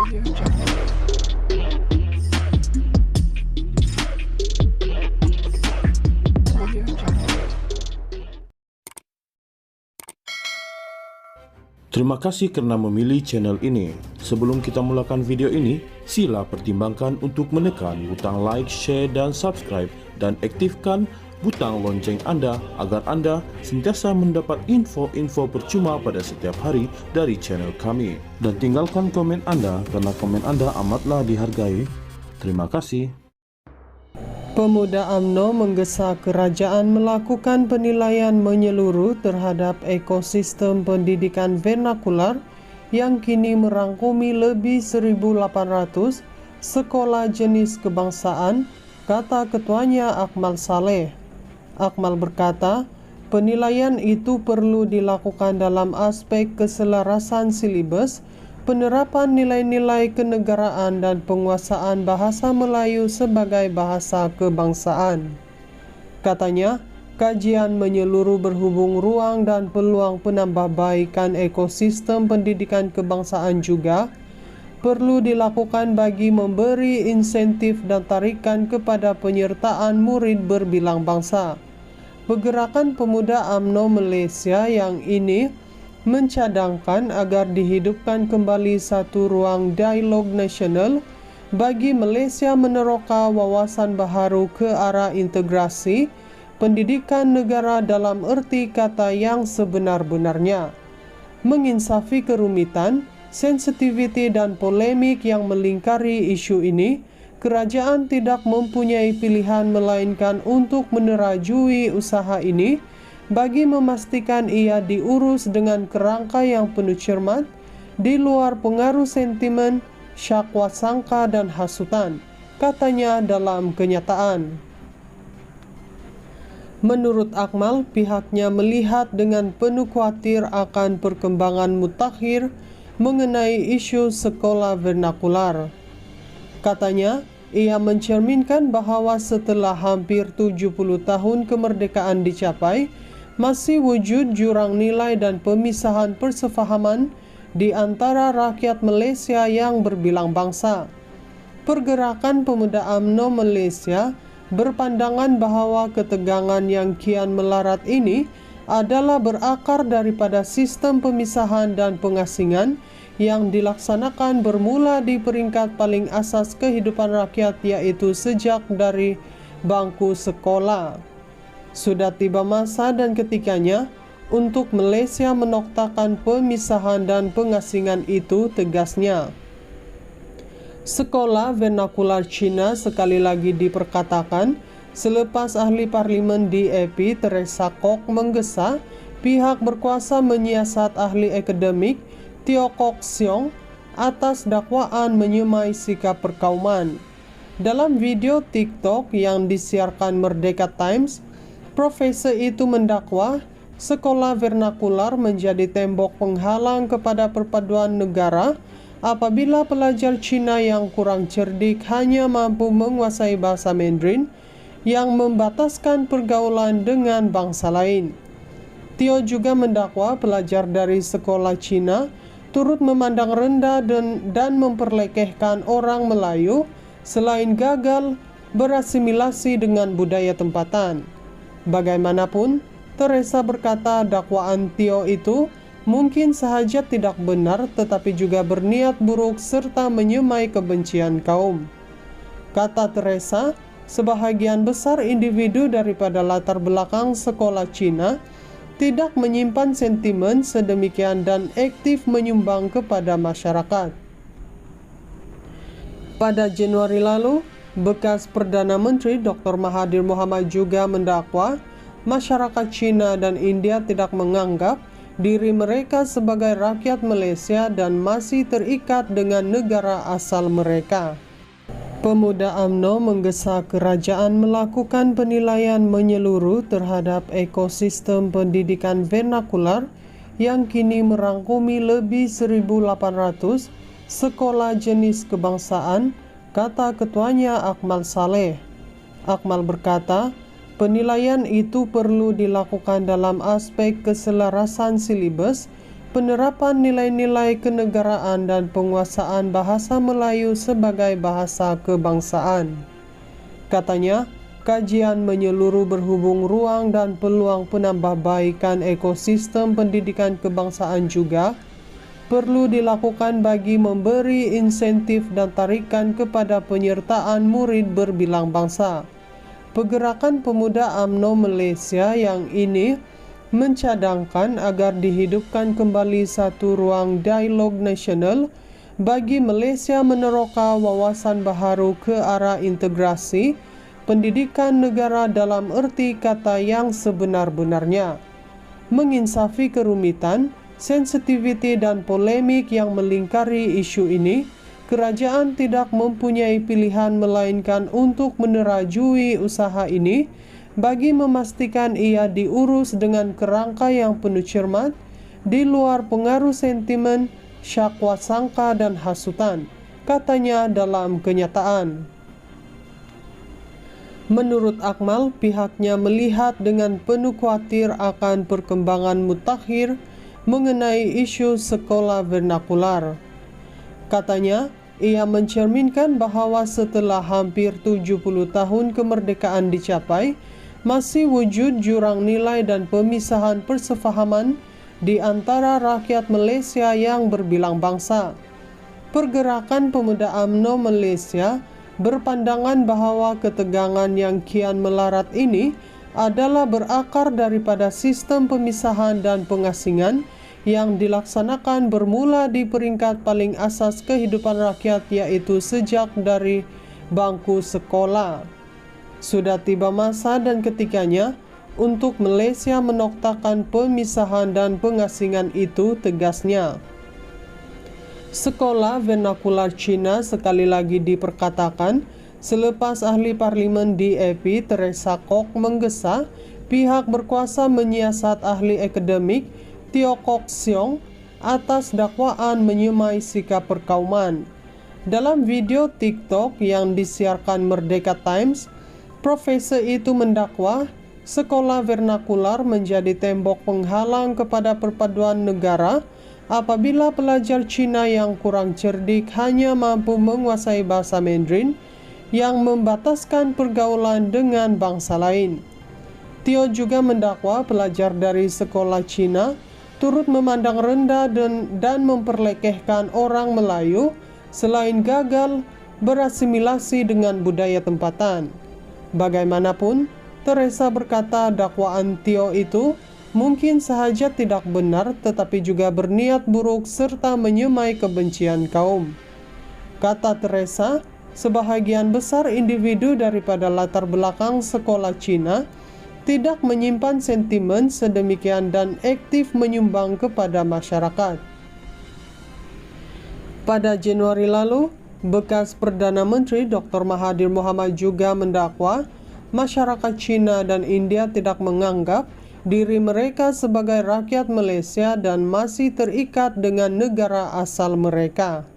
Terima kasih karena memilih channel ini. Sebelum kita mulakan video ini, sila pertimbangkan untuk menekan butang like, share, dan subscribe, dan aktifkan butang lonceng Anda agar Anda sentiasa mendapat info-info percuma pada setiap hari dari channel kami. Dan tinggalkan komen Anda karena komen Anda amatlah dihargai. Terima kasih. Pemuda UMNO menggesa kerajaan melakukan penilaian menyeluruh terhadap ekosistem pendidikan vernakular yang kini merangkumi lebih 1.800 sekolah jenis kebangsaan, kata ketuanya Akmal Saleh. Akmal berkata, penilaian itu perlu dilakukan dalam aspek keselarasan silibus, penerapan nilai-nilai kenegaraan dan penguasaan bahasa Melayu sebagai bahasa kebangsaan. Katanya, kajian menyeluruh berhubung ruang dan peluang penambahbaikan ekosistem pendidikan kebangsaan juga perlu dilakukan bagi memberi insentif dan tarikan kepada penyertaan murid berbilang bangsa. Pergerakan Pemuda UMNO Malaysia yang ini mencadangkan agar dihidupkan kembali satu ruang dialog nasional bagi Malaysia meneroka wawasan baharu ke arah integrasi pendidikan negara dalam erti kata yang sebenar-benarnya. Menginsafi kerumitan, sensitiviti dan polemik yang melingkari isu ini, kerajaan tidak mempunyai pilihan melainkan untuk menerajui usaha ini bagi memastikan ia diurus dengan kerangka yang penuh cermat, di luar pengaruh sentimen, syakwa sangka dan hasutan, katanya dalam kenyataan. Menurut Akmal, pihaknya melihat dengan penuh khawatir akan perkembangan mutakhir mengenai isu sekolah vernakular. Katanya, ia mencerminkan bahawa setelah hampir 70 tahun kemerdekaan dicapai, masih wujud jurang nilai dan pemisahan persefahaman di antara rakyat Malaysia yang berbilang bangsa. Pergerakan Pemuda UMNO Malaysia berpandangan bahawa ketegangan yang kian melarat ini adalah berakar daripada sistem pemisahan dan pengasingan yang dilaksanakan bermula di peringkat paling asas kehidupan rakyat, iaitu sejak dari bangku sekolah. Sudah tiba masa dan ketikanya untuk Malaysia menoktakan pemisahan dan pengasingan itu, tegasnya. Sekolah vernakular Cina sekali lagi diperkatakan selepas ahli parlimen DAP Teresa Kok menggesa pihak berkuasa menyiasat ahli akademik Teo Kok Siong atas dakwaan menyemai sikap perkauman. Dalam video TikTok yang disiarkan Merdeka Times, profesor itu mendakwa sekolah vernakular menjadi tembok penghalang kepada perpaduan negara apabila pelajar Cina yang kurang cerdik hanya mampu menguasai bahasa Mandarin yang membataskan pergaulan dengan bangsa lain. Teo juga mendakwa pelajar dari sekolah Cina turut memandang rendah dan memperlekehkan orang Melayu selain gagal berasimilasi dengan budaya tempatan. Bagaimanapun, Teresa berkata dakwaan Teo itu mungkin sahaja tidak benar tetapi juga berniat buruk serta menyemai kebencian kaum. Kata Teresa, sebahagian besar individu daripada latar belakang sekolah Cina tidak menyimpan sentimen sedemikian dan aktif menyumbang kepada masyarakat. Pada Januari lalu, bekas Perdana Menteri Dr. Mahathir Mohamad juga mendakwa masyarakat Cina dan India tidak menganggap diri mereka sebagai rakyat Malaysia dan masih terikat dengan negara asal mereka. Pemuda UMNO menggesa kerajaan melakukan penilaian menyeluruh terhadap ekosistem pendidikan vernakular yang kini merangkumi lebih 1.800 sekolah jenis kebangsaan, kata ketuanya Akmal Saleh. Akmal berkata, penilaian itu perlu dilakukan dalam aspek keselarasan silibus, penerapan nilai-nilai kenegaraan dan penguasaan bahasa Melayu sebagai bahasa kebangsaan. Katanya, kajian menyeluruh berhubung ruang dan peluang penambahbaikan ekosistem pendidikan kebangsaan juga perlu dilakukan bagi memberi insentif dan tarikan kepada penyertaan murid berbilang bangsa. Pergerakan Pemuda UMNO Malaysia yang ini mencadangkan agar dihidupkan kembali satu ruang dialog nasional bagi Malaysia meneroka wawasan baharu ke arah integrasi pendidikan negara dalam erti kata yang sebenar-benarnya, menginsafi kerumitan, sensitiviti dan polemik yang melingkari isu ini. Kerajaan tidak mempunyai pilihan melainkan untuk menerajui usaha ini bagi memastikan ia diurus dengan kerangka yang penuh cermat, di luar pengaruh sentimen, syakwa sangka dan hasutan, katanya dalam kenyataan. Menurut Akmal, pihaknya melihat dengan penuh khawatir akan perkembangan mutakhir mengenai isu sekolah vernakular. Katanya, ia mencerminkan bahawa setelah hampir 70 tahun kemerdekaan dicapai, masih wujud jurang nilai dan pemisahan persefahaman di antara rakyat Malaysia yang berbilang bangsa. Pergerakan Pemuda UMNO Malaysia berpandangan bahawa ketegangan yang kian melarat ini adalah berakar daripada sistem pemisahan dan pengasingan yang dilaksanakan bermula di peringkat paling asas kehidupan rakyat, yaitu sejak dari bangku sekolah. Sudah tiba masa dan ketikanya untuk Malaysia menoktakan pemisahan dan pengasingan itu, tegasnya. Sekolah vernakular Cina sekali lagi diperkatakan selepas ahli parlimen DAP Teresa Kok menggesa pihak berkuasa menyiasat ahli akademik Teo Kok Siong atas dakwaan menyemai sikap perkauman. Dalam video TikTok yang disiarkan Merdeka Times, profesor itu mendakwa sekolah vernakular menjadi tembok penghalang kepada perpaduan negara apabila pelajar Cina yang kurang cerdik hanya mampu menguasai bahasa Mandarin yang membataskan pergaulan dengan bangsa lain. Teo juga mendakwa pelajar dari sekolah Cina turut memandang rendah dan memperlekehkan orang Melayu selain gagal berasimilasi dengan budaya tempatan. Bagaimanapun, Teresa berkata dakwaan Teo itu mungkin sahaja tidak benar tetapi juga berniat buruk serta menyemai kebencian kaum. Kata Teresa, sebahagian besar individu daripada latar belakang sekolah Cina tidak menyimpan sentimen sedemikian dan aktif menyumbang kepada masyarakat. Pada Januari lalu, bekas Perdana Menteri Dr. Mahathir Mohamad juga mendakwa masyarakat Cina dan India tidak menganggap diri mereka sebagai rakyat Malaysia dan masih terikat dengan negara asal mereka.